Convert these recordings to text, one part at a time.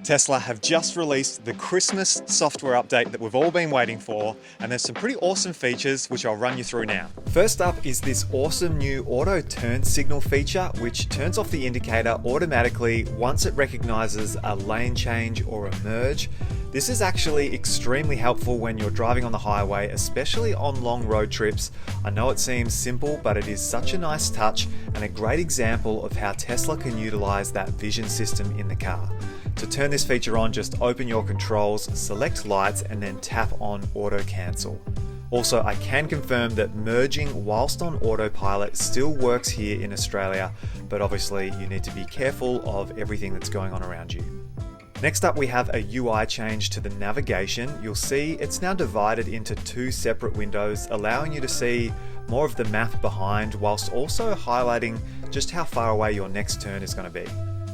Tesla have just released the Christmas software update that we've all been waiting for, and there's some pretty awesome features which I'll run you through now. First up is this awesome new auto turn signal feature, which turns off the indicator automatically once it recognizes a lane change or a merge. This is actually extremely helpful when you're driving on the highway, especially on long road trips. I know it seems simple, but it is such a nice touch and a great example of how Tesla can utilize that vision system in the car. To turn this feature on, just open your controls, select lights, and then tap on auto cancel. Also, I can confirm that merging whilst on autopilot still works here in Australia, but obviously you need to be careful of everything that's going on around you. Next up, we have a UI change to the navigation. You'll see it's now divided into two separate windows, allowing you to see more of the map behind, whilst also highlighting just how far away your next turn is going to be.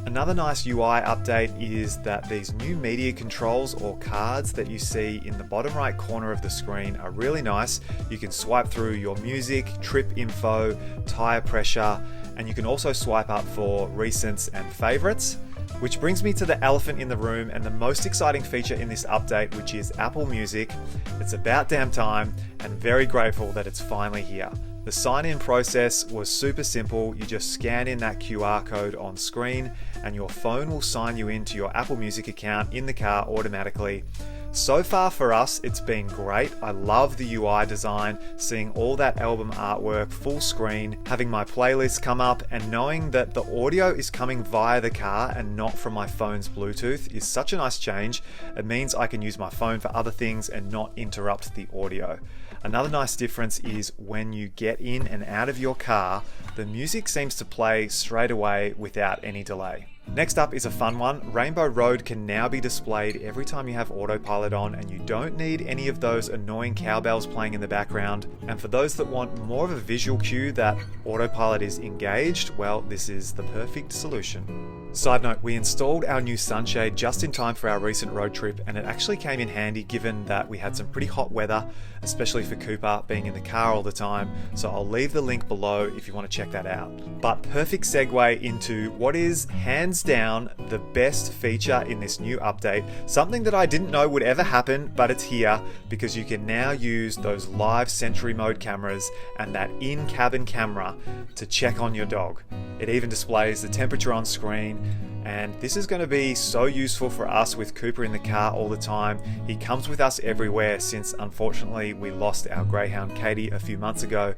Another nice UI update is that these new media controls or cards that you see in the bottom right corner of the screen are really nice. You can swipe through your music, trip info, tire pressure, and you can also swipe up for recents and favorites. Which brings me to the elephant in the room and the most exciting feature in this update, which is Apple Music. It's about damn time, and very grateful that it's finally here. The sign-in process was super simple. You just scan in that QR code on screen and your phone will sign you into your Apple Music account in the car automatically. So far for us, it's been great. I love the UI design, seeing all that album artwork full screen, having my playlist come up, and knowing that the audio is coming via the car and not from my phone's Bluetooth is such a nice change. It means I can use my phone for other things and not interrupt the audio. Another nice difference is when you get in and out of your car, the music seems to play straight away without any delay. Next up is a fun one. Rainbow Road can now be displayed every time you have autopilot on, and you don't need any of those annoying cowbells playing in the background. And for those that want more of a visual cue that autopilot is engaged, well, this is the perfect solution. Side note, we installed our new Sunshade just in time for our recent road trip, and it actually came in handy given that we had some pretty hot weather, especially for Cooper being in the car all the time, so I'll leave the link below if you want to check that out. But perfect segue into what is hands down the best feature in this new update, something that I didn't know would ever happen, but it's here because you can now use those live Sentry mode cameras and that in-cabin camera to check on your dog. It even displays the temperature on screen, and this is going to be so useful for us with Cooper in the car all the time. He comes with us everywhere since unfortunately we lost our greyhound Katie a few months ago.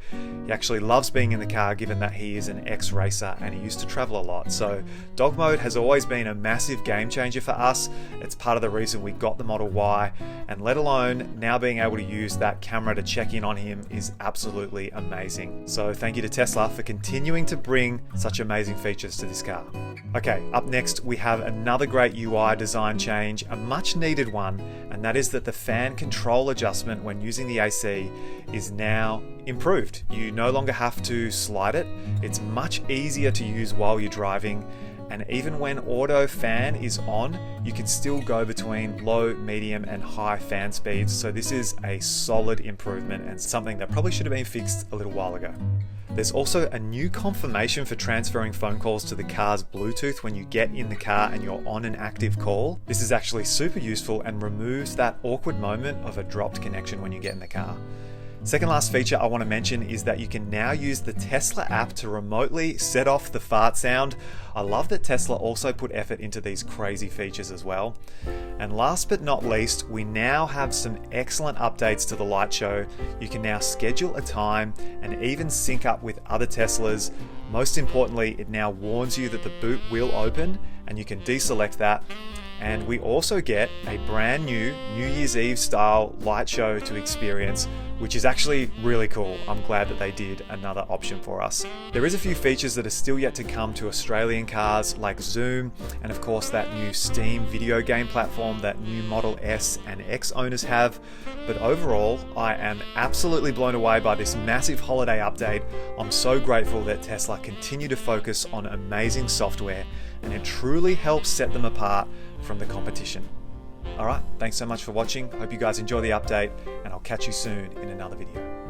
He actually loves being in the car given that he is an ex-racer and he used to travel a lot. So dog mode has always been a massive game changer for us. It's part of the reason we got the Model Y, and let alone now being able to use that camera to check in on him is absolutely amazing. So thank you to Tesla for continuing to bring such amazing features to this car. Okay, up next we have another great UI design change, a much needed one, and that is that the fan control adjustment when using the AC is now improved. You no longer have to slide it. It's much easier to use while you're driving, and even when auto fan is on, you can still go between low, medium, and high fan speeds. So this is a solid improvement and something that probably should have been fixed a little while ago. There's also a new confirmation for transferring phone calls to the car's Bluetooth when you get in the car and you're on an active call. This is actually super useful and removes that awkward moment of a dropped connection when you get in the car. Second last feature I want to mention is that you can now use the Tesla app to remotely set off the fart sound. I love that Tesla also put effort into these crazy features as well. And last but not least, we now have some excellent updates to the light show. You can now schedule a time and even sync up with other Teslas. Most importantly, it now warns you that the boot will open and you can deselect that. And we also get a brand new New Year's Eve style light show to experience, which is actually really cool. I'm glad that they did another option for us. There is a few features that are still yet to come to Australian cars, like Zoom, and of course that new Steam video game platform that new Model S and X owners have. But overall, I am absolutely blown away by this massive holiday update. I'm so grateful that Tesla continue to focus on amazing software, and it truly helps set them apart from the competition. Alright, thanks so much for watching. Hope you guys enjoy the update, and I'll catch you soon in another video.